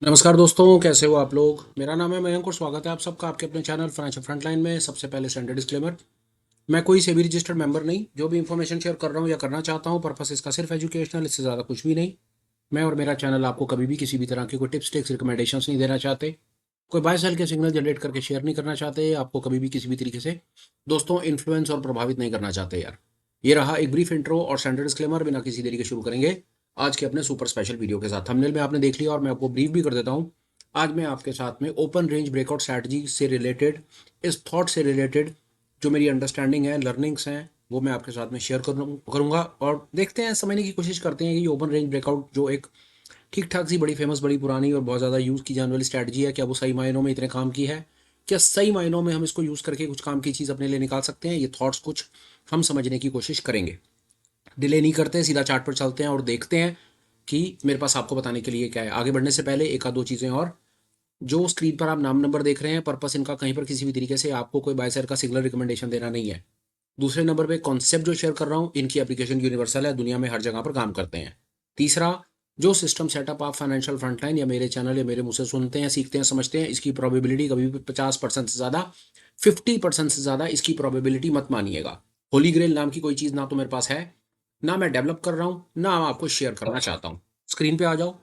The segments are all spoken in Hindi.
नमस्कार दोस्तों, कैसे हो आप लोग। मेरा नाम है मयंक और स्वागत है आप सबका आपके अपने चैनल फाइनेंशियल फ्रंटलाइन में। सबसे पहले स्टैंडर्ड डिस्क्लेमर, मैं कोई सेबी रजिस्टर्ड मेंबर नहीं। जो भी इंफॉर्मेशन शेयर कर रहा हूँ या करना चाहता हूँ, पर्पस इसका सिर्फ एजुकेशनल, इससे ज़्यादा कुछ भी नहीं। मैं और मेरा चैनल आपको कभी भी किसी भी तरह की कोई टिप्स टिक्स रिकमेंडेशंस नहीं देना चाहते, कोई बाय सेल के सिग्नल जनरेट करके शेयर नहीं करना चाहते, आपको कभी भी किसी भी तरीके से दोस्तों इन्फ्लुएंस और प्रभावित नहीं करना चाहते यार। ये रहा एक ब्रीफ इंट्रो और स्टैंडर्ड डिस्क्लेमर। बिना किसी देरी के शुरू करेंगे आज के अपने सुपर स्पेशल वीडियो के साथ। थंबनेल में आपने देख लिया और मैं आपको ब्रीफ भी कर देता हूँ। आज मैं आपके साथ में ओपन रेंज ब्रेकआउट स्ट्रैटेजी से रिलेटेड, इस थॉट से रिलेटेड जो मेरी अंडरस्टैंडिंग है, लर्निंग्स हैं, वो मैं आपके साथ में शेयर करूंगा और देखते हैं, समझने की कोशिश करते हैं कि ओपन रेंज ब्रेकआउट जो एक ठीक ठाक सी बड़ी फेमस, बड़ी पुरानी और बहुत ज़्यादा यूज़ की जाने वाली स्ट्रैटेजी है, क्या वो सही मायनों में इतने काम की है? क्या सही मायनों में हम इसको यूज़ करके कुछ काम की चीज़ अपने लिए निकाल सकते हैं? ये थॉट्स कुछ हम समझने की कोशिश करेंगे। डिले नहीं करते, सीधा चार्ट पर चलते हैं और देखते हैं कि मेरे पास आपको बताने के लिए क्या है। आगे बढ़ने से पहले एक आध दो चीज़ें और। जो स्क्रीन पर आप नाम नंबर देख रहे हैं, पर्पस इनका कहीं पर किसी भी तरीके से आपको कोई बाय सेल का सिग्नल रिकमेंडेशन देना नहीं है। दूसरे नंबर पे कॉन्सेप्ट जो शेयर कर रहा हूँ, इनकी एप्लीकेशन यूनिवर्सल है, दुनिया में हर जगह पर काम करते हैं। तीसरा, जो सिस्टम सेटअप आप फाइनेंशियल फ्रंटलाइन या मेरे चैनल या मेरे मुंह से सुनते हैं, सीखते हैं, समझते हैं, इसकी प्रोबेबिलिटी कभी भी 50% से ज़्यादा, 50% से ज़्यादा इसकी प्रोबेबिलिटी मत मानिएगा। होली ग्रेल नाम की कोई चीज़ ना तो मेरे पास है, ना मैं डेवलप कर रहा हूँ, ना मैं आपको शेयर करना चाहता हूँ। स्क्रीन पे आ जाओ।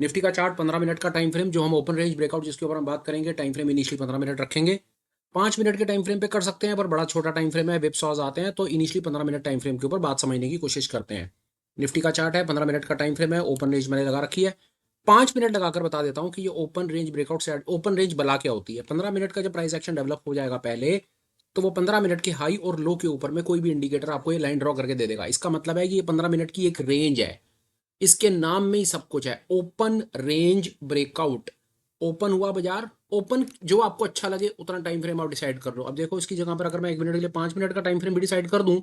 निफ्टी का चार्ट 15 मिनट का टाइम फ्रेम, जो हम ओपन रेंज ब्रेकआउट जिसके ऊपर हम बात करेंगे, टाइम फ्रेम इनिशियली 15 मिनट रखेंगे। 5 मिनट के टाइम फ्रेम पे कर सकते हैं, पर बड़ा छोटा टाइम फ्रेम है, वेबसॉज आते हैं, तो इनिशियली 15 मिनट टाइम फ्रेम के ऊपर बात समझने की कोशिश करते हैं। निफ्टी का चार्ट है, 15 मिनट का टाइम फ्रेम है, ओपन रेंज मैंने लगा रखी है। 5 मिनट लगाकर बता देता हूँ कि ये ओपन रेंज ब्रेकआउट से ओपन रेंज बला क्या होती है। 15 मिनट का जब प्राइस एक्शन डेवलप हो जाएगा पहले, तो वो 15 मिनट के हाई और लो के ऊपर में कोई भी इंडिकेटर आपको ये लाइन ड्रॉ करके दे देगा। इसका मतलब है कि ये 15 मिनट की एक रेंज है। इसके नाम में ही सब कुछ है, ओपन रेंज ब्रेकआउट। ओपन हुआ बाजार, ओपन जो आपको अच्छा लगे उतना टाइम फ्रेम आप डिसाइड कर लो। अब देखो, इसकी जगह पर अगर मैं 1 मिनट के लिए 5 मिनट का टाइम फ्रेम भी डिसाइड कर दूं,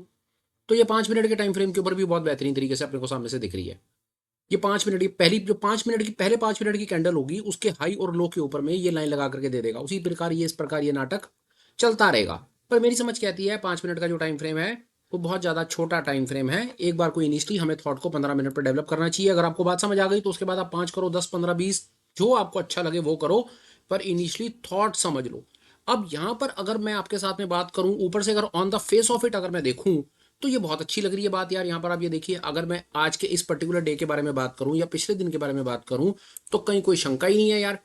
तो ये 5 मिनट के टाइम फ्रेम के ऊपर भी बहुत बेहतरीन तरीके से अपने को सामने से दिख रही है। ये 5 मिनट की पहली, जो 5 मिनट की पहले 5 मिनट की कैंडल होगी, उसके हाई और लो के ऊपर में ये लाइन लगा करके दे देगा। उसी प्रकार ये, इस प्रकार ये नाटक चलता रहेगा। पर मेरी समझ कहती है 5 मिनट का जो टाइम फ्रेम है, वो बहुत ज़्यादा छोटा टाइम फ्रेम है। एक बार कोई इनिशियली हमें थॉट को 15 मिनट पर डेवलप करना चाहिए। अगर आपको बात समझ आ गई तो उसके बाद आप 5 करो, 10, 15, 20, जो आपको अच्छा लगे वो करो, पर इनिशियली थॉट समझ लो। अब यहाँ पर अगर मैं आपके साथ में बात करूँ ऊपर से, अगर on the face of it अगर मैं देखूँ, तो ये बहुत अच्छी लग रही है बात यार। यहाँ पर आप ये देखिए, अगर मैं आज के इस पर्टिकुलर डे के बारे में बात करूं या पिछले दिन के बारे में बात करूं, तो कहीं कोई शंका ही नहीं है यार।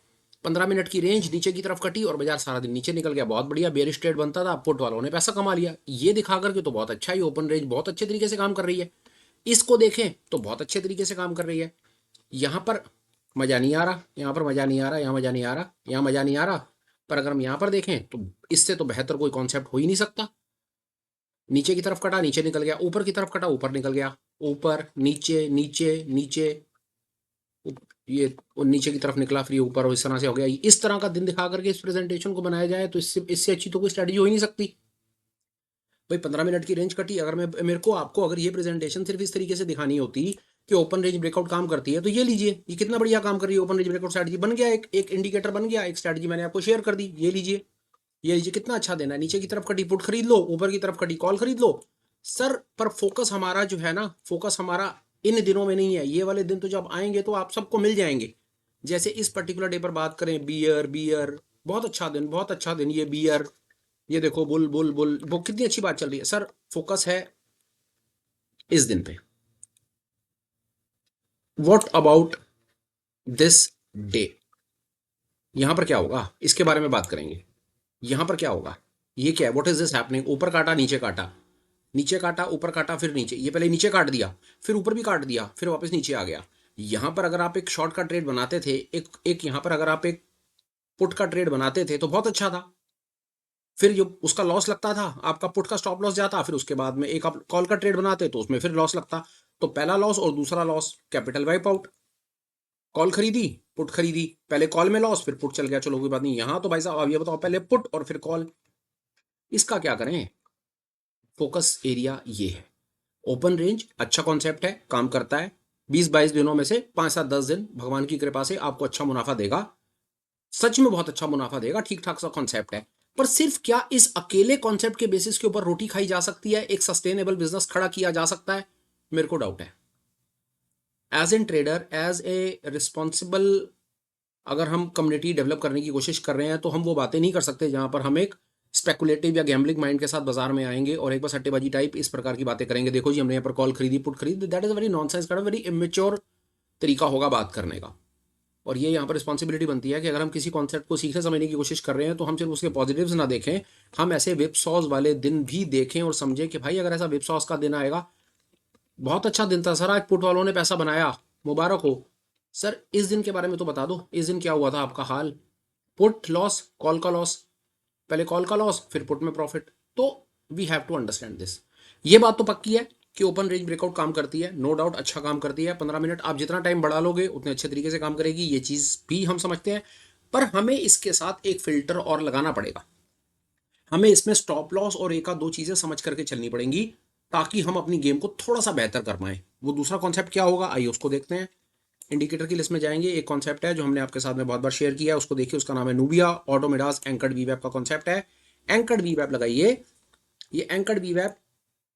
15 मिनट की रेंज नीचे की तरफ कटी और बाजार सारा दिन नीचे निकल गया। बहुत बढ़िया, बेयरिश ट्रेड बनता था, पुट वालों ने पैसा कमा लिया। ये दिखा करके तो बहुत अच्छा ही, ओपन रेंज बहुत अच्छे तरीके से काम कर रही है। इसको देखें तो बहुत अच्छे तरीके से काम कर रही है। यहाँ पर मजा नहीं आ रहा, यहाँ पर मजा नहीं आ रहा, यहाँ मजा नहीं आ रहा, यहाँ मजा नहीं आ रहा। पर अगर हम यहाँ पर देखें तो इससे तो बेहतर कोई कॉन्सेप्ट हो ही नहीं सकता। नीचे की तरफ कटा, नीचे निकल गया, ऊपर की तरफ कटा, ऊपर निकल गया, ऊपर नीचे नीचे नीचे, ये और नीचे की तरफ निकला, फिर ये ऊपर, और इस तरह से हो गया। इस तरह का दिन दिखा करके इस प्रेजेंटेशन को बनाया जाए तो इससे इससे अच्छी तो कोई स्ट्रेटजी हो ही नहीं सकती। भाई 15 मिनट की रेंज कटी, अगर मैं, मेरे को आपको अगर ये प्रेजेंटेशन सिर्फ इस तरीके से दिखानी होती कि ओपन रेंज ब्रेकआउट काम करती है, तो ये लीजिए, ये कितना बढ़िया काम कर रही है। ओपन रेंज ब्रेकआउट स्ट्रेटजी बन गया, एक एक इंडिकेटर बन गया, एक स्ट्रेटजी मैंने आपको शेयर कर दी। ये लीजिए, ये लीजिए, कितना अच्छा देना है। नीचे की तरफ कटी पुट खरीद लो, ऊपर की तरफ कटी कॉल खरीद लो सर। पर फोकस हमारा जो है ना, फोकस हमारा इन दिनों में नहीं है। ये वाले दिन तो जब आएंगे तो आप सबको मिल जाएंगे। जैसे इस पर्टिकुलर डे पर बात करें, बियर बियर, बहुत अच्छा दिन, बहुत अच्छा दिन, ये बियर, ये देखो बुल बुल बुल, वो कितनी अच्छी बात चल रही है सर। फोकस है इस दिन पे। What about this day? यहां पर क्या होगा, इसके बारे में बात करेंगे। यहां पर क्या होगा, ये क्या है, व्हाट इज दिस हैपनिंग? ऊपर काटा, नीचे काटा, नीचे काटा, ऊपर काटा, फिर नीचे। ये पहले नीचे काट दिया, फिर ऊपर भी काट दिया, फिर वापस नीचे आ गया। यहां पर अगर आप एक शॉर्ट का ट्रेड बनाते थे, एक एक यहां पर अगर आप एक पुट का ट्रेड बनाते थे तो बहुत अच्छा था। फिर जो उसका लॉस लगता था, आपका पुट का स्टॉप लॉस जाता, फिर उसके बाद में एक आप कॉल का ट्रेड बनाते तो उसमें फिर लॉस लगता। तो पहला लॉस और दूसरा loss, capital wipe out. Call खरीदी, पुट खरीदी, पहले कॉल में लॉस, फिर पुट चल गया, चलो कोई बात नहीं। यहां तो भाई साहब अब ये बताओ, पहले पुट और फिर कॉल, इसका क्या करें? फोकस एरिया ये है। ओपन रेंज अच्छा कॉन्सेप्ट है, काम करता है। 20-22 दिनों में से 5-7-10 दिन भगवान की कृपा से आपको अच्छा मुनाफा देगा। सच में बहुत अच्छा मुनाफा देगा, ठीक ठाक सा कॉन्सेप्ट है। पर सिर्फ क्या इस अकेले कॉन्सेप्ट के बेसिस के ऊपर रोटी खाई जा सकती है, एक सस्टेनेबल बिजनेस खड़ा किया जा सकता है? मेरे को डाउट है। As an trader, as a responsible अगर हम कम्युनिटी डेवलप करने की कोशिश कर रहे हैं तो हम वो बातें नहीं कर सकते जहां पर हम एक स्पेकुलेटिव या गैम्बलिंग माइंड के साथ बाजार में आएंगे और एक बार सट्टेबाजी टाइप इस प्रकार की बातें करेंगे। देखो जी हमने यहाँ पर कॉल खरीदी, पुट खरीदी, that is very nonsense, very immature तरीका होगा बात करने का। और ये यहाँ पर रिस्पॉन्सिबिलिटी बनती है कि अगर हम किसी कॉन्सेप्ट को सीखने समझने की कोशिश कर रहे हैं तो हम सिर्फ उसके पॉजिटिव्स ना देखें, हम ऐसे वेब सॉस वाले दिन भी देखें और समझें कि भाई अगर ऐसा वेब सॉस का दिन आएगा, बहुत अच्छा दिन था सर, आज पुट वालों ने पैसा बनाया, मुबारक हो। सर इस दिन के बारे में तो बता दो, इस दिन क्या हुआ था आपका हाल? पुट लॉस, कॉल का लॉस, पहले कॉल का लॉस फिर पुट में प्रॉफिट। तो we have to understand this. ये बात तो पक्की है कि ओपन रेंज ब्रेकआउट काम करती है, नो डाउट अच्छा काम करती है। 15 मिनट आप जितना टाइम बढ़ा लोगे उतने अच्छे तरीके से काम करेगी, ये चीज भी हम समझते हैं। पर हमें इसके साथ एक फिल्टर और लगाना पड़ेगा, हमें इसमें स्टॉप लॉस और एक आध दो चीजें समझ करके चलनी पड़ेंगी ताकि हम अपनी गेम को थोड़ा सा बेहतर कर पाए। वो दूसरा कॉन्सेप्ट क्या होगा, आइए उसको देखते हैं। इंडिकेटर की लिस्ट में जाएंगे, एक कॉन्सेप्ट है जो हमने आपके साथ में बहुत बार शेयर किया है, उसको देखिए, उसका नाम है नूबिया ऑटोमेडास एंकर्ड वीवैप का कॉन्सेप्ट है। एंकर्ड वीवैप लगाइए। ये एंकर्ड वीवैप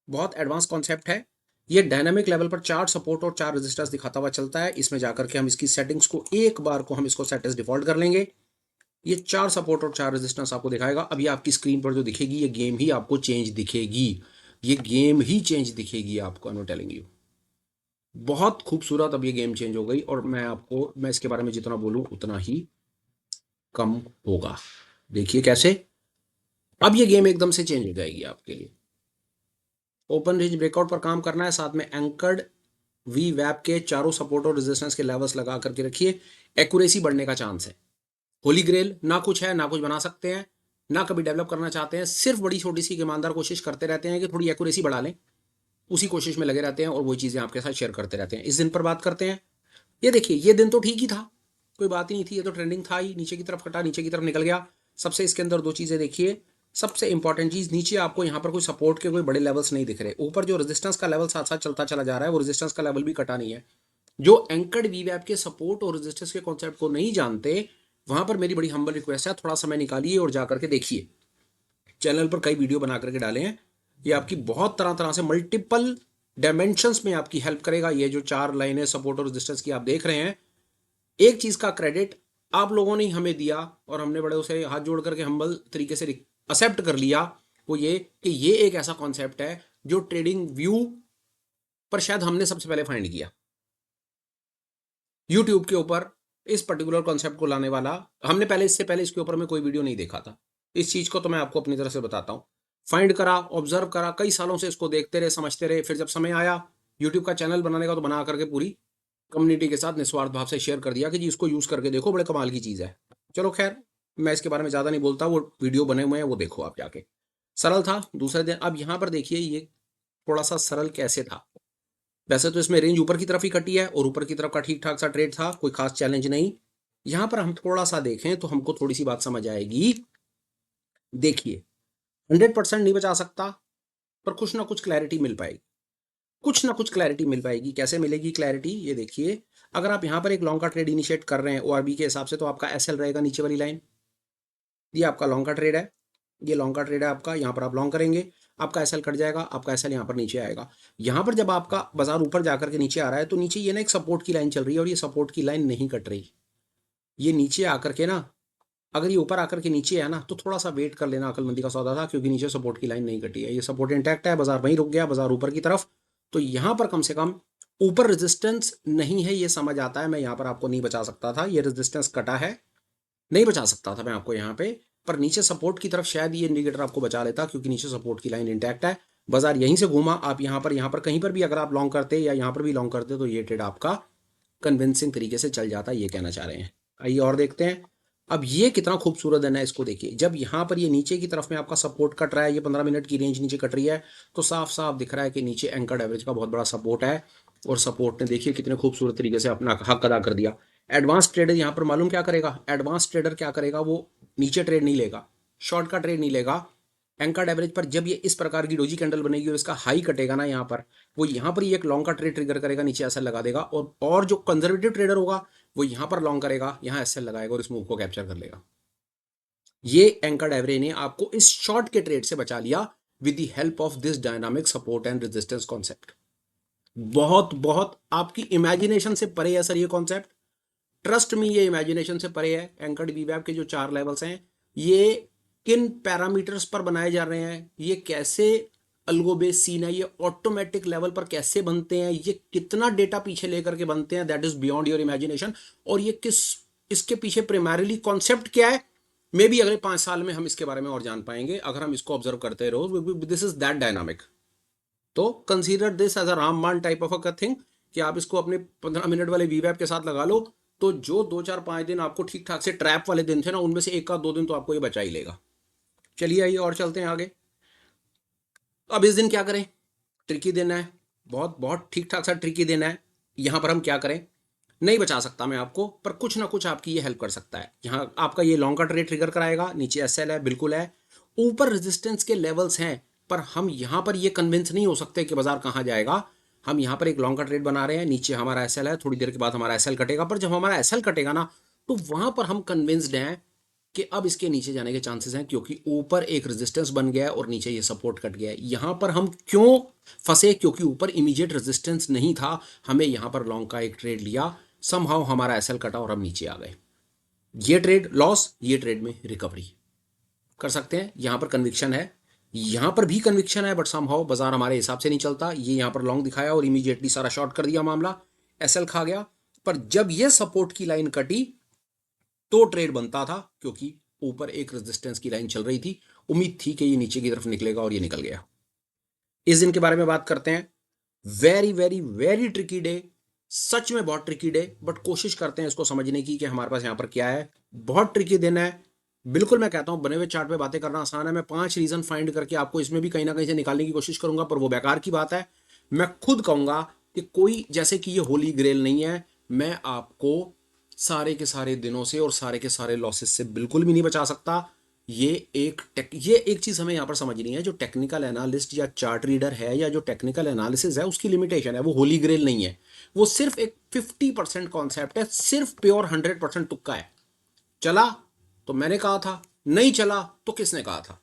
बहुत एडवांस कॉन्सेप्ट है। ये डायनामिक लेवल पर 4 सपोर्ट और 4 रेजिस्टर्स दिखाता हुआ चलता है। इसमें जाकर के हम इसकी सेटिंग्स को एक बार को हम इसको सेट एज डिफॉल्ट कर लेंगे। ये 4 सपोर्ट और 4 रेजिस्टेंस आपको दिखाएगा। अभी आपकी स्क्रीन पर जो दिखेगी ये गेम ही आपको चेंज दिखेगी, ये गेम ही चेंज दिखेगी आपको, आई एम टेलिंग यू। बहुत खूबसूरत अब ये गेम चेंज हो गई और मैं इसके बारे में जितना बोलूं उतना ही कम होगा। देखिए कैसे अब ये गेम एकदम से चेंज हो जाएगी आपके लिए। ओपन रेंज ब्रेकआउट पर काम करना है, साथ में एंकर्ड वी वैप के चारों सपोर्ट और रेजिस्टेंस के लेवल्स लगा करके रखिए। एक्यूरेसी बढ़ने का चांस है। होली ग्रेल ना कुछ है ना कुछ बना सकते हैं, ना कभी डेवलप करना चाहते हैं, सिर्फ बड़ी छोटी सी ईमानदार कोशिश करते रहते हैं कि थोड़ी एक्यूरेसी बढ़ा लें, उसी कोशिश में लगे रहते हैं और वही चीज़ें आपके साथ शेयर करते रहते हैं। इस दिन पर बात करते हैं। ये देखिए ये दिन तो ठीक ही था, कोई बात ही नहीं थी, ये तो ट्रेंडिंग था ही, नीचे की तरफ कटा, नीचे की तरफ निकल गया। सबसे इसके अंदर दो चीज़ें देखिए। सबसे इंपॉर्टेंट चीज़, नीचे आपको यहाँ पर कोई सपोर्ट के कोई बड़े लेवल्स नहीं दिख रहे, ऊपर जो रेजिस्टेंस का लेवल साथ साथ चलता चला जा रहा है वो रेजिस्टेंस का लेवल भी कटा नहीं है। जो एंकर्ड वीवैप के सपोर्ट और रेजिस्टेंस के कॉन्सेप्ट को नहीं जानते, वहां पर मेरी बड़ी हम्बल रिक्वेस्ट है, थोड़ा समय निकालिए और जाकर के देखिए। चैनल पर कई वीडियो बना करके डाले हैं, ये आपकी बहुत तरह तरह से मल्टीपल डायमेंशंस में आपकी हेल्प करेगा। ये जो 4 लाइनें सपोर्ट और रेजिस्टेंस की आप देख रहे हैं, एक चीज का क्रेडिट आप लोगों ने हमें दिया और हमने बड़े उसे हाथ जोड़ करके हम्बल तरीके से एक्सेप्ट कर लिया, वो ये कि ये एक ऐसा कॉन्सेप्ट है जो ट्रेडिंग व्यू पर शायद हमने सबसे पहले फाइंड किया। यूट्यूब के ऊपर इस पर्टिकुलर कॉन्सेप्ट को लाने वाला हमने पहले, इससे पहले इसके ऊपर में कोई वीडियो नहीं देखा था। इस चीज को तो मैं आपको अपनी तरफ से बताता हूँ, फाइंड करा, ऑब्जर्व करा, कई सालों से इसको देखते रहे, समझते रहे, फिर जब समय आया यूट्यूब का चैनल बनाने का तो बना करके पूरी कम्युनिटी के साथ निस्वार्थ भाव से शेयर कर दिया कि जी इसको यूज करके देखो, बड़े कमाल की चीज है। चलो खैर, मैं इसके बारे में ज्यादा नहीं बोलता, वो वीडियो बने हुए हैं वो देखो आप जाके। सरल था दूसरे दिन। अब यहां पर देखिए ये थोड़ा सा सरल कैसे था। वैसे तो इसमें रेंज ऊपर की तरफ ही कटी है और ऊपर की तरफ का ठीक ठाक सा ट्रेड था, कोई खास चैलेंज नहीं। यहां पर हम थोड़ा सा देखें तो हमको थोड़ी सी बात समझ आएगी। देखिए 100% नहीं बचा सकता, पर कुछ ना कुछ क्लैरिटी मिल पाएगी, कुछ ना कुछ क्लैरिटी मिल पाएगी। कैसे मिलेगी क्लैरिटी, ये देखिए। अगर आप यहां पर एक लॉन्ग का ट्रेड इनिशिएट कर रहे हैं ओआरबी के हिसाब से, तो आपका एसएल रहेगा नीचे वाली लाइन, ये आपका लॉन्ग का ट्रेड है, ये लॉन्ग का ट्रेड है आपका। यहाँ पर आप लॉन्ग करेंगे, आपका एसएल कट जाएगा, आपका एसएल यहाँ पर नीचे आएगा। यहाँ पर जब आपका बाजार ऊपर जाकर के नीचे आ रहा है तो नीचे ये ना एक सपोर्ट की लाइन चल रही है और ये सपोर्ट की लाइन नहीं कट रही। ये नीचे आकर के ना, अगर ये ऊपर आकर के नीचे है ना तो थोड़ा सा वेट कर लेना, अकलमंदी का सौदा था, क्योंकि नीचे सपोर्ट की लाइन नहीं कटी है, ये सपोर्ट इंटैक्ट है, बाजार वहीं रुक गया, बाजार ऊपर की तरफ। तो यहाँ पर कम से कम ऊपर रेजिस्टेंस नहीं है, ये समझ आता है। मैं यहाँ पर आपको नहीं बचा सकता था, ये रेजिस्टेंस कटा है, नहीं बचा सकता था मैं आपको यहाँ पे। पर नीचे सपोर्ट की तरफ शायद ये इंडिकेटर आपको बचा लेता, क्योंकि नीचे सपोर्ट की लाइन इंटैक्ट है, बाजार यहीं से घूमा। आप यहाँ पर कहीं पर भी अगर आप लॉन्ग करते या यहाँ पर भी लॉन्ग करते तो ये ट्रेड आपका कन्विंसिंग तरीके से चल जाता, ये कहना चाह रहे हैं। आइए और देखते हैं। अब ये कितना खूबसूरत है ना, इसको देखिए। जब यहाँ पर ये नीचे की तरफ में आपका सपोर्ट कट रहा है, ये 15 मिनट की रेंज नीचे कट रही है, तो साफ साफ दिख रहा है कि नीचे एंकर्ड एवरेज का बहुत बड़ा सपोर्ट है और सपोर्ट ने देखिए कितने खूबसूरत तरीके से अपना हक अदा कर दिया। एडवांस ट्रेडर यहाँ पर मालूम क्या करेगा, एडवांस ट्रेडर क्या करेगा, वो नीचे ट्रेड नहीं लेगा, शॉर्ट का ट्रेड नहीं लेगा। एंकर्ड एवरेज पर जब ये इस प्रकार की डोजी कैंडल बनेगी और इसका हाई कटेगा ना यहाँ पर, वो यहाँ पर ही एक लॉन्ग का ट्रेड ट्रिगर करेगा, नीचे एसएल लगा देगा। और जो कंजर्वेटिव ट्रेडर होगा वो यहाँ पर लॉन्ग करेगा, यहाँ एसएल लगाएगा और इस मूव को कैप्चर कर लेगा। ये एंकर्ड एवरेज ने आपको इस शॉर्ट के ट्रेड से बचा लिया with the help of this dynamic support and resistance concept. बहुत बहुत आपकी इमेजिनेशन से परे है सर ये कॉन्सेप्ट। ट्रस्ट मी, ये इमेजिनेशन से परे है। एंकर्ड वीवैप के जो 4 लेवल्स हैं, ये किन पैरामीटर्स पर बनाए जा रहे हैं, ये कैसे अल्गो बेस सीन है, ये ऑटोमेटिक लेवल पर कैसे बनते हैं, ये कितना डेटा पीछे लेकर के बनते हैं, that is beyond your imagination. और ये किस, इसके पीछे प्राइमरीली कॉन्सेप्ट क्या है, मे बी अगले 5 साल में हम इसके बारे में और जान पाएंगे अगर हम इसको ऑब्जर्व करते रहो। This is that dynamic. तो कंसीडर दिस एज अ रामबाण टाइप ऑफ अ थिंग कि आप इसको अपने 15 मिनट वाले वीवैप के साथ लगा लो, तो जो 2 4 5 दिन आपको ठीक ठाक से ट्रैप वाले दिन थे ना, उनमें से 1 का 2 दिन तो आपको ये बचा ही लेगा। चलिए आइए और चलते हैं आगे। अब इस दिन क्या करें, ट्रिकी दिन है, बहुत बहुत ठीक ठाक सा ट्रिकी दिन है। यहां पर हम क्या करें, नहीं बचा सकता मैं आपको, पर कुछ ना कुछ आपकी ये हेल्प कर सकता है। यहाँ आपका ये लॉन्ग का ट्रेड ट्रिगर कराएगा, नीचे एसएल है, बिल्कुल है, ऊपर रेजिस्टेंस के लेवल्स हैं, पर हम यहाँ पर ये कन्विंस नहीं हो सकते कि बाजार कहाँ जाएगा। हम यहाँ पर एक लॉन्ग का ट्रेड बना रहे हैं, नीचे हमारा एसएल है, थोड़ी देर के बाद हमारा एसएल कटेगा, पर जब हमारा एसएल कटेगा ना, तो वहां पर हम कन्विंस्ड हैं कि अब इसके नीचे जाने के चांसेस हैं, क्योंकि ऊपर एक रेजिस्टेंस बन गया है और नीचे ये सपोर्ट कट गया है। यहां पर हम क्यों फंसे, क्योंकि ऊपर इमीडिएट रेजिस्टेंस नहीं था, हमें यहां पर लॉन्ग का एक ट्रेड लिया, समहाउ हमारा एसएल कटा और हम नीचे आ गए। ये ट्रेड लॉस, ये ट्रेड में रिकवरी कर सकते हैं। यहां पर कन्विक्शन है, यहां पर भी कन्विक्शन है, बट समहाउ बाजार हमारे हिसाब से नहीं चलता। ये यहां पर लॉन्ग दिखाया और इमीडिएटली सारा शॉर्ट कर दिया, मामला एसएल खा गया। पर जब ये सपोर्ट की लाइन कटी तो ट्रेड बनता था, क्योंकि ऊपर एक रेजिस्टेंस की लाइन चल रही थी, उम्मीद थी कि ये नीचे की तरफ निकलेगा और ये निकल गया। इस दिन के बारे में बात करते हैं। Very very very tricky day, सच में बहुत ट्रिकी डे, बट कोशिश करते हैं इसको समझने की कि हमारे पास यहां पर क्या है। बहुत ट्रिकी दिन है, बिल्कुल। मैं कहता हूं बने हुए चार्ट पे बातें करना आसान है। मैं 5 रीजन फाइंड करके आपको इसमें भी कहीं ना कहीं से निकालने की कोशिश करूंगा, पर वो बेकार की बात है। मैं खुद कहूंगा कि कोई जैसे कि ये होली ग्रेल नहीं है। मैं आपको सारे के सारे दिनों से और सारे के सारे लॉसेस से बिल्कुल भी नहीं बचा सकता। ये एक चीज हमें यहां पर समझनी है, जो टेक्निकल एनालिस्ट या चार्ट रीडर है या जो टेक्निकल एनालिसिस है, उसकी लिमिटेशन है, वो होली ग्रेल नहीं है। वो सिर्फ एक 50% कॉन्सेप्ट है, सिर्फ प्योर 100% तुक्का है। चला तो मैंने कहा था, नहीं चला तो किसने कहा था।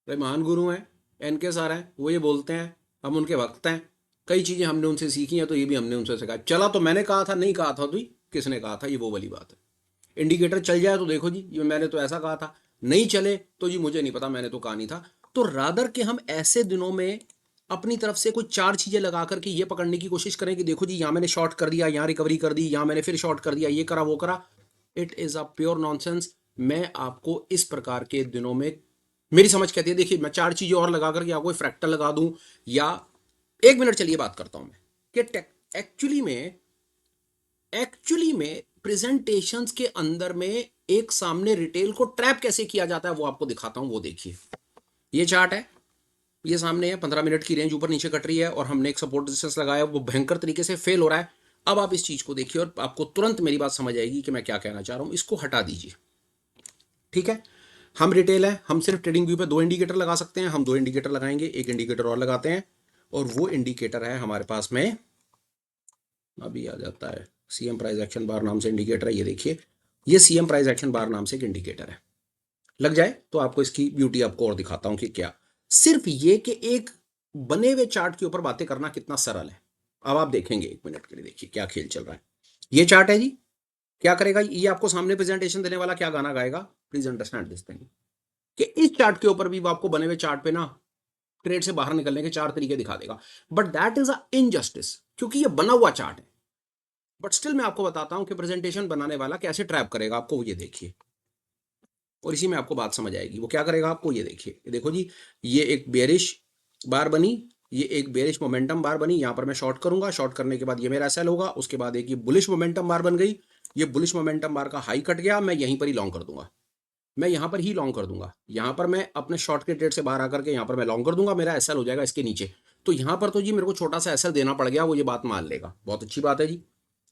भाई महान गुरु हैं, एनके सर हैं, वो ये बोलते हैं, हम उनके भक्त हैं। कई चीजें हमने उनसे सीखी हैं, तो ये भी हमने उनसे सीखा। चला तो मैंने कहा था, नहीं कहा था तो किसने कहा था, ये वो वाली बात है। इंडिकेटर चल जाए तो देखो जी, ये मैंने तो ऐसा कहा था, नहीं चले तो जी मुझे नहीं पता, मैंने तो कहा नहीं था। तो रादर के हम ऐसे दिनों में अपनी तरफ से कुछ 4 चीजें लगा करके ये पकड़ने की कोशिश करें कि देखो जी, यहां मैंने शॉर्ट कर दिया, यहां रिकवरी कर दी, यहां मैंने फिर शॉर्ट कर दिया, ये करा वो करा। It is a pure nonsense. मैं आपको इस प्रकार के दिनों में, मेरी समझ कहती है, देखिए मैं 4 चीजें और लगा करके आपको फ्रैक्टल लगा दूं, या 1 मिनट चलिए बात करता हूं मैं कि एक्चुअली में प्रेजेंटेशंस के अंदर में एक सामने रिटेल को ट्रैप कैसे किया जाता है, वो आपको दिखाता हूं। वो देखिए, ये चार्ट है, ये सामने है, 15 मिनट की रेंज ऊपर नीचे कट रही है और हमने एक सपोर्ट रेजिस्टेंस लगाया, वो भयंकर तरीके से फेल हो रहा है। अब आप इस चीज को देखिए और आपको तुरंत मेरी बात समझ आएगी कि मैं क्या कहना चाह रहा हूं। इसको हटा दीजिए, ठीक है। हम रिटेल है, हम सिर्फ ट्रेडिंग व्यू पे 2 इंडिकेटर लगा सकते हैं। हम 2 इंडिकेटर लगाएंगे, एक इंडिकेटर और लगाते हैं, और वो इंडिकेटर है हमारे पास में, अभी आ जाता है, सीएम प्राइस एक्शन बार नाम से इंडिकेटर है। ये देखिए, ये सीएम प्राइस एक्शन बार नाम से एक इंडिकेटर है। लग जाए तो आपको इसकी ब्यूटी आपको और दिखाता हूं कि क्या। सिर्फ ये कि एक बने हुए चार्ट के ऊपर बातें करना कितना सरल है। अब आप देखेंगे, 1 मिनट के लिए देखिए क्या खेल चल रहा है। ये चार्ट है जी, क्या करेगा ये, आपको सामने प्रेजेंटेशन देने वाला क्या गाना गाएगा, प्लीज अंडरस्टैंड दिस थिंग, कि इस चार्ट के ऊपर भी वो आपको बने हुए चार्ट पे ना ट्रेड से बाहर निकलने के 4 तरीके दिखा देगा। But that is a injustice, क्योंकि ये बना हुआ चार्ट है। बट स्टिल मैं आपको बताता हूं कि प्रेजेंटेशन बनाने वाला कैसे ट्रैप करेगा आपको, ये देखिए, और इसी में आपको बात समझ आएगी। वो क्या करेगा आपको, ये देखिए, देखो जी, ये एक बेरिश बार बनी, ये एक बेरिश मोमेंटम बार बनी, यहां पर मैं शॉर्ट करूंगा, शॉर्ट करने के बाद ये मेरा सेल होगा, उसके बाद एक ये बुलिश मोमेंटम बार बन गई, ये बुलिश मोमेंटम बार का हाई कट गया, मैं यहीं पर ही लॉन्ग कर दूंगा, मैं यहां पर ही लॉन्ग कर दूंगा, यहां पर मैं अपने शॉर्ट के ट्रेड से बाहर आकर के यहां पर मैं लॉन्ग कर दूंगा, मेरा एसएल हो जाएगा इसके नीचे। तो यहां पर तो जी मेरे को छोटा सा एसएल देना पड़ गया, वो ये बात मान लेगा, बहुत अच्छी बात है जी।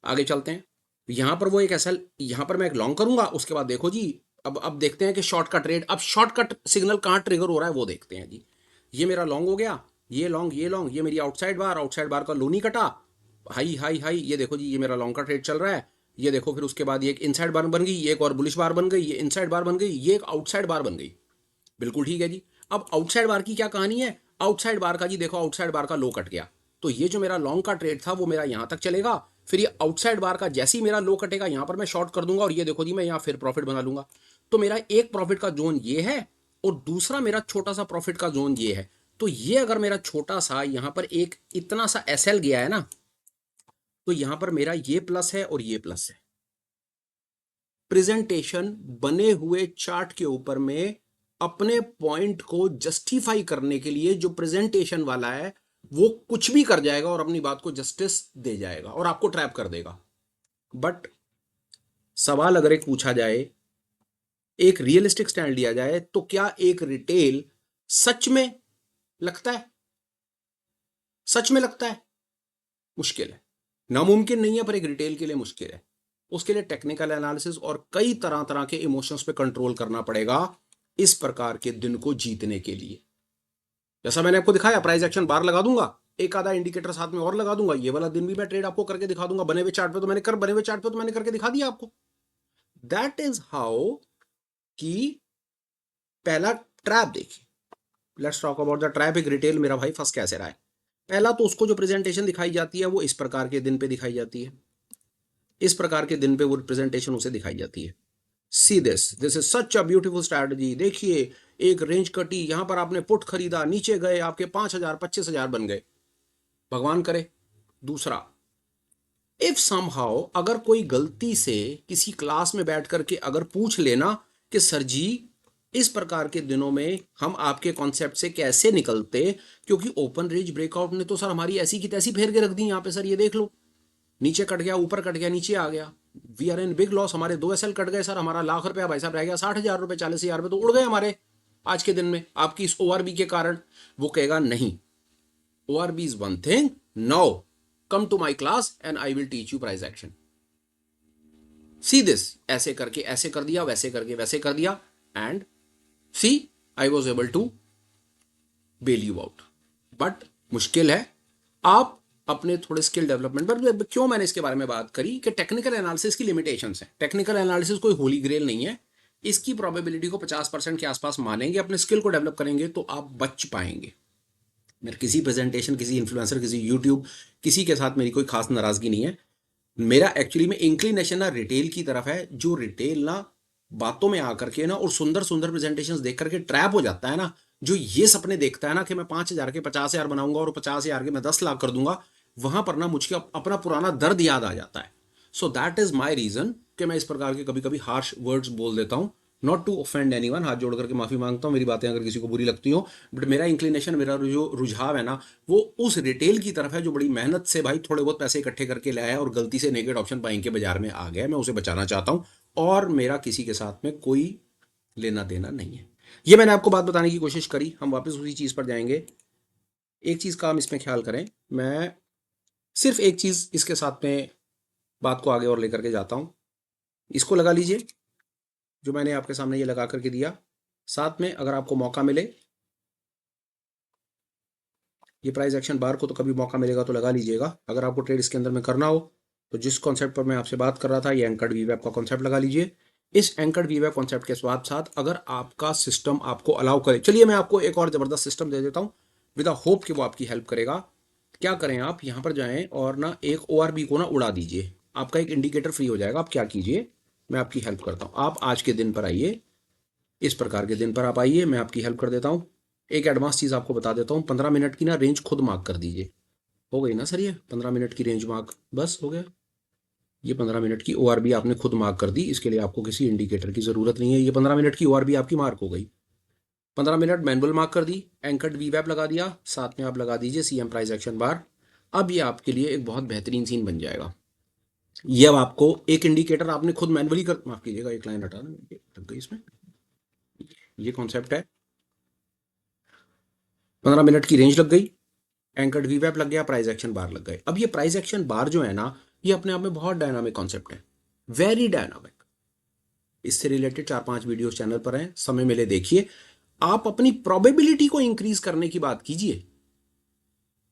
आगे चलते हैं, यहां पर वो एक एसएल, यहां पर मैं एक लॉन्ग करूंगा, उसके बाद देखो जी, अब देखते हैं कि शॉर्ट का ट्रेड, अब शॉर्ट का सिग्नल कहां ट्रिगर हो रहा है वो देखते हैं जी। ये मेरा लॉन्ग हो गया, ये लॉन्ग, ये लॉन्ग, ये मेरी आउटसाइड बार का लो नहीं कटा, हाई हाई हाई, ये देखो जी, ये मेरा लॉन्ग का ट्रेड चल रहा है। ये देखो, फिर उसके बाद ये एक इनसाइड बार बन गई, ये एक और बुलिश बार बन गई, ये इनसाइड बार बन गई, ये एक आउटसाइड बार बन गई, बिल्कुल ठीक है जी। अब आउटसाइड बार की क्या कहानी है, आउटसाइड बार का जी देखो, आउटसाइड बार का लो कट गया, तो ये जो मेरा लॉन्ग का ट्रेड था वो मेरा यहां तक चलेगा, फिर ये आउटसाइड बार का जैसे ही मेरा लो कटेगा यहां पर मैं शॉर्ट कर दूंगा और ये देखो जी मैं यहां फिर प्रॉफिट बना लूंगा। तो मेरा एक प्रॉफिट का जोन ये है और दूसरा मेरा छोटा सा प्रॉफिट का जोन ये है। तो ये अगर मेरा छोटा सा यहां पर एक इतना सा एसएल गया है ना, तो यहां पर मेरा ये प्लस है और ये प्लस है। प्रेजेंटेशन बने हुए चार्ट के ऊपर में अपने पॉइंट को जस्टिफाई करने के लिए जो प्रेजेंटेशन वाला है वो कुछ भी कर जाएगा और अपनी बात को जस्टिस दे जाएगा और आपको ट्रैप कर देगा। बट सवाल अगर एक पूछा जाए, एक रियलिस्टिक स्टैंड लिया जाए, तो क्या एक रिटेल सच में लगता है? सच में लगता है? मुश्किल है, नामुमकिन नहीं है, पर एक रिटेल के लिए मुश्किल है। उसके लिए टेक्निकल एनालिसिस और कई तरह तरह के इमोशंस पे कंट्रोल करना पड़ेगा इस प्रकार के दिन को जीतने के लिए। जैसा मैंने आपको दिखाया, प्राइस एक्शन बार लगा दूंगा, एक आधा इंडिकेटर साथ में और लगा दूंगा, ये वाला दिन भी मैं ट्रेड आपको करके दिखा दूंगा। बने हुए चार्ट पे तो मैंने करके दिखा दिया आपको। दैट इज हाउ कि पहला ट्रैप देखिए, let's talk about the trap. एक रिटेल मेरा भाई फंस कैसे रहा है? पहला तो उसको जो प्रेजेंटेशन दिखाई जाती है वो इस प्रकार के दिन पे दिखाई जाती है, इस प्रकार के दिन पे वो प्रेजेंटेशन उसे दिखाई जाती है। See this is such a beautiful strategy. देखिए एक रेंज कटी, यहां पर आपने पुट खरीदा, नीचे गए, आपके 5,000 25,000 बन गए, भगवान करे। दूसरा, इफ समहाउ अगर कोई गलती से किसी क्लास में बैठ करके अगर पूछ लेना कि सर जी इस प्रकार के दिनों में हम आपके कॉन्सेप्ट से कैसे निकलते, क्योंकि ओपन रेंज ब्रेकआउट ने तो सर हमारी ऐसी की तैसी फेर के रख दी, यहां पे सर ये देख लो, नीचे कट गया, ऊपर कट गया, नीचे आ गया, we are in big loss, हमारे 2 एसएल कट गए सर, हमारा लाख रुपया भाई साहब रह गया, 60,000 रुपए 40,000 रुपए तो उड़ गए हमारे आज के दिन में आपकी इस ओआरबी के कारण। वो कहेगा नहीं, ORB is one thing. Now come to my class and I will teach you price action. See this, ऐसे करके ऐसे कर दिया, वैसे करके वैसे कर दिया, and see I was able to bail you out. But मुश्किल है। आप अपने थोड़े स्किल डेवलपमेंट पर, क्यों मैंने इसके बारे में बात करी कि टेक्निकल एनालिसिस की लिमिटेशंस है। टेक्निकल एनालिसिस कोई होली ग्रेल नहीं है, इसकी प्रोबेबिलिटी को 50% के आसपास मानेंगे, अपने स्किल को डेवलप करेंगे तो आप बच पाएंगे। मेरे किसी प्रेजेंटेशन, किसी इन्फ्लुएंसर, किसी यूट्यूब, किसी के साथ मेरी कोई खास नाराजगी नहीं है। मेरा एक्चुअली में इंक्लिनेशन ना रिटेल की तरफ है, जो रिटेल ना बातों में आकर के ना और सुंदर सुंदर प्रेजेंटेशंस देख करके ट्रैप हो जाता है ना, जो ये सपने देखता है ना कि मैं 5,000 के 50,000 बनाऊंगा और 50,000 के मैं 10 लाख कर दूंगा, वहां पर ना मुझे अपना पुराना दर्द याद आ जाता है। So that is my reason कि मैं इस प्रकार के कभी कभी हार्श वर्ड्स बोल देता हूं। नॉट टू ऑफेंड एनीवन, हाथ जोड़ करके माफी मांगता हूं मेरी बातें अगर किसी को बुरी लगती हो, बट मेरा इंक्लिनेशन, मेरा जो रुझाव है ना, वो उस रिटेल की तरफ है जो बड़ी मेहनत से भाई थोड़े बहुत पैसे इकट्ठे करके लाया और गलती से नेगेड ऑप्शन बाइंग के बाजार में आ गया, मैं उसे बचाना चाहता हूं और मेरा किसी के साथ में कोई लेना देना नहीं है। ये मैंने आपको बात बताने की कोशिश करी, हम वापस उसी चीज पर जाएंगे। एक चीज का हम इसमें ख्याल करें, मैं सिर्फ एक चीज इसके साथ में बात को आगे और लेकर के जाता हूं। इसको लगा लीजिए जो मैंने आपके सामने ये लगा करके दिया, साथ में अगर आपको मौका मिले, ये प्राइस एक्शन बार को तो कभी मौका मिलेगा तो लगा लीजिएगा। अगर आपको ट्रेड इसके अंदर में करना हो तो जिस कॉन्सेप्ट पर मैं आपसे बात कर रहा था, ये एंकर्ड वीवैप का कॉन्सेप्ट लगा लीजिए। इस एंकर्ड वीवैप कॉन्सेप्ट के साथ साथ अगर आपका सिस्टम आपको अलाउ करे, चलिए मैं आपको एक और जबरदस्त सिस्टम दे देता हूं विद होप कि वो आपकी हेल्प करेगा। क्या करें, आप यहां पर जाएं और ना एक ORB को ना उड़ा दीजिए, आपका एक इंडिकेटर फ्री हो जाएगा। आप क्या कीजिए, मैं आपकी हेल्प करता हूं। आप आज के दिन पर आइए, इस प्रकार के दिन पर आप आइए, मैं आपकी हेल्प कर देता हूं। एक एडवांस चीज आपको बता देता हूं, 15 मिनट की ना रेंज खुद मार्क कर दीजिए। हो गई ना सर, ये 15 मिनट की रेंज मार्क, बस हो गया। ये 15 मिनट की ORB आपने खुद मार्क कर दी, इसके लिए आपको किसी इंडिकेटर की जरूरत नहीं है। ये 15 मिनट की ORB आपकी मार्क हो गई। 15 मिनट मैनुअल मार्क कर दी, एंकर्ड वीवैप लगा दिया, साथ में आप लगा दीजिए CM प्राइस एक्शन बार। अब ये आपके लिए एक बहुत बेहतरीन सीन बन जाएगा। ये अब आपको एक इंडिकेटर आपने खुद मैनुअली कर, माफ कीजिएगा एक लाइन हटाना लग गई इसमें, ये कॉन्सेप्ट है। 15 मिनट की रेंज लग गई, एंकर्ड वीवैप लग गया, प्राइस एक्शन बार लग गए। अब ये प्राइस एक्शन बार जो है ना, ये अपने आप में बहुत डायनामिक कॉन्सेप्ट है, वेरी डायनामिक। इससे रिलेटेड 4-5 वीडियो चैनल पर हैं, समय मिले देखिए। आप अपनी प्रोबेबिलिटी को इंक्रीज करने की बात कीजिए।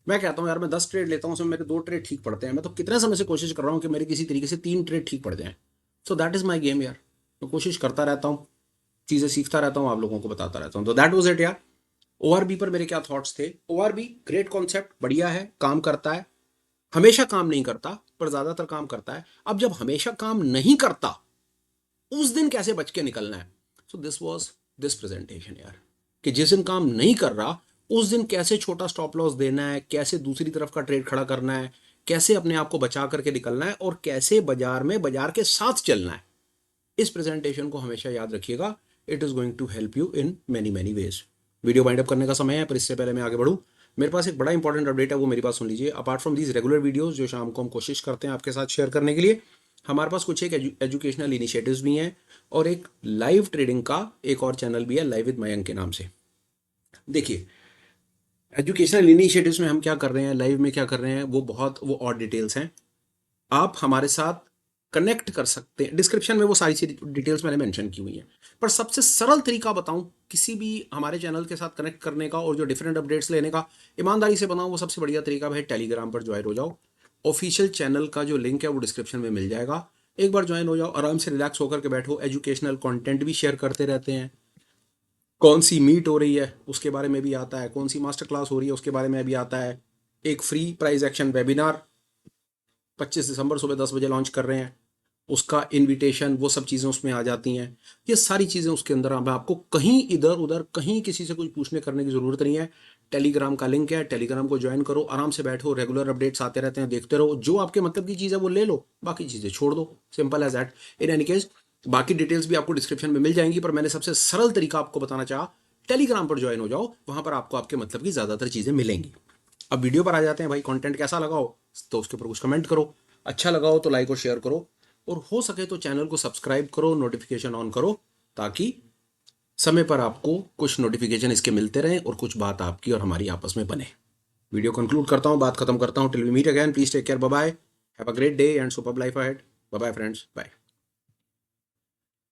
मैं कहता हूं यार मैं 10 ट्रेड लेता हूं, उसमें मेरे 2 ट्रेड ठीक पड़ते हैं, मैं तो कितने समय से कोशिश कर रहा हूं कि मेरे किसी तरीके से 3 ट्रेड ठीक पड़ जाएं। सो दैट इज माई गेम यार, मैं कोशिश करता रहता हूं, चीजें सीखता रहता हूं, आप लोगों को बताता रहता हूं। तो दैट वाज इट यार। ORB पर मेरे क्या थॉट्स थे। ORB ग्रेट कॉन्सेप्ट, बढ़िया है, काम करता है, हमेशा काम नहीं करता पर ज्यादातर काम करता है। अब जब हमेशा काम नहीं करता उस दिन कैसे बच के निकलना है। So this was this presentation यार, कि जिस दिन काम नहीं कर रहा उस दिन कैसे छोटा स्टॉप लॉस देना है, कैसे दूसरी तरफ का ट्रेड खड़ा करना है, कैसे अपने आप को बचा करके निकलना है और कैसे बाजार में बाजार के साथ चलना है। इस प्रेजेंटेशन को हमेशा याद रखिएगा। It is going to help you in many many ways. Video wind up करने का समय है, पर इससे पहले मैं आगे बढ़ूं, मेरे पास एक बड़ा इंपॉर्टेंट अपडेट है, वो मेरी बात सुन लीजिए। Apart from these regular videos जो शाम को हम कोशिश करते हैं आपके साथ शेयर करने के लिए, हमारे पास कुछ एक एजुकेशनल इनिशिएटिव्स भी हैं और एक लाइव ट्रेडिंग का एक और चैनल भी है, लाइव विद मयंक के नाम से। देखिए, एजुकेशनल इनिशिएटिव्स में हम क्या कर रहे हैं, लाइव में क्या कर रहे हैं, वो और डिटेल्स हैं। आप हमारे साथ कनेक्ट कर सकते हैं, डिस्क्रिप्शन में वो सारी डिटेल्स मैंने मेंशन की हुई हैं। पर सबसे सरल तरीका बताऊं किसी भी हमारे चैनल के साथ कनेक्ट करने का और जो डिफरेंट अपडेट्स लेने का, ईमानदारी से बताऊं, वो सबसे बढ़िया तरीका है टेलीग्राम पर ज्वाइन हो जाओ। ऑफिशियल चैनल का जो लिंक है वो डिस्क्रिप्शन में मिल जाएगा। एक बार ज्वाइन हो जाओ, आराम से रिलैक्स होकर के बैठो। एजुकेशनल कंटेंट भी शेयर करते रहते हैं। कौन सी मीट हो रही है उसके बारे में भी आता है, कौन सी मास्टर क्लास हो रही है उसके बारे में भी आता है। एक फ्री प्राइज एक्शन वेबिनार 25 दिसंबर सुबह 10 बजे लॉन्च कर रहे हैं, उसका इनविटेशन, वो सब चीज़ें उसमें आ जाती हैं। ये सारी चीज़ें उसके अंदर, आपको कहीं इधर उधर कहीं किसी से कुछ पूछने करने की ज़रूरत नहीं है। टेलीग्राम का लिंक है, टेलीग्राम को ज्वाइन करो, आराम से बैठो, रेगुलर अपडेट्स आते रहते हैं, देखते रहो। जो आपके मतलब की चीज़ है वो ले लो, बाकी चीज़ें छोड़ दो, simple as that. In any case बाकी डिटेल्स भी आपको डिस्क्रिप्शन में मिल जाएंगी, पर मैंने सबसे सरल तरीका आपको बताना चाहा, टेलीग्राम पर ज्वाइन हो जाओ, वहां पर आपको आपके मतलब की ज़्यादातर चीज़ें मिलेंगी। अब वीडियो पर आ जाते हैं भाई। कंटेंट कैसा लगा हो तो उसके ऊपर कुछ कमेंट करो, अच्छा लगा हो तो लाइक और शेयर करो, और हो सके तो चैनल को सब्सक्राइब करो, नोटिफिकेशन ऑन करो, ताकि समय पर आपको कुछ नोटिफिकेशन इसके मिलते रहें और कुछ बात आपकी और हमारी आपस में बने। वीडियो कंक्लूड करता हूं, बात खत्म करता हूं। Till we meet again, please take care, bye bye, have a great day and superb life ahead. Bye bye friends, bye.